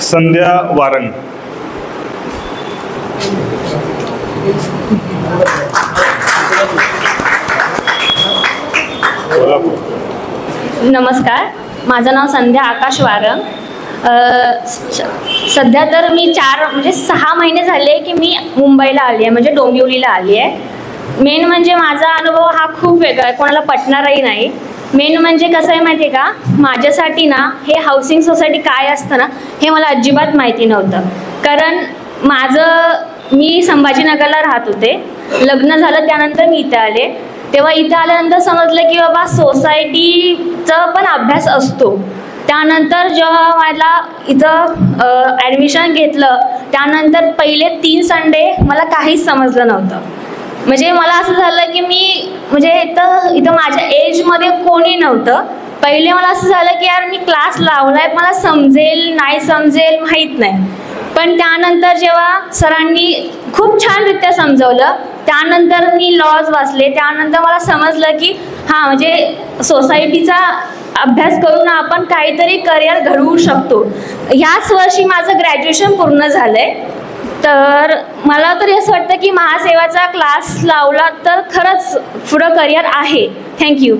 संध्या वारंग. नमस्कार, माझं नाव संध्या आकाश वारंग. सध्या तर मी 6 महिने झाले की मी मुंबईला आली आहे, म्हणजे डोंबिवलीला आली आहे. मेन म्हणजे माझा अनुभव हा खूप वेगळा आहे, कोणाला पटणारही नाही. मेन म्हणजे कसं आहे माहिती आहे का, माझ्यासाठी ना हे हाऊसिंग सोसायटी काय असतं ना हे मला अजिबात माहिती नव्हतं. कारण मी संभाजीनगरला राहत होते, लग्न झालं त्यानंतर मी इथे आले. तेव्हा इथं आल्यानंतर समजलं की बाबा सोसायटीचा पण अभ्यास असतो. त्यानंतर जेव्हा मला इथं ॲडमिशन घेतलं त्यानंतर पहिले 3 संडे मला काहीच समजलं नव्हतं. म्हणजे मला असं झालं की इथं माझ्या एजमध्ये कोणी नव्हतं. पहिले मला असं झालं की यार मी क्लास लावलाय, मला समजेल नाही समजेल माहीत नाही. पण त्यानंतर जेव्हा सरांनी खूप छानरित्या समजवलं, त्यानंतर मी लॉज वाचले. त्यानंतर मला समजलं की हां, म्हणजे सोसायटीचा अभ्यास करून आपण काहीतरी करिअर घडवू शकतो. ह्याच वर्षी माझं ग्रॅज्युएशन पूर्ण झालं आहे. तर मला तरी असं वाटतं की महासेवाचा क्लास लावला तर खरंच पुढं करिअर आहे. थँक्यू.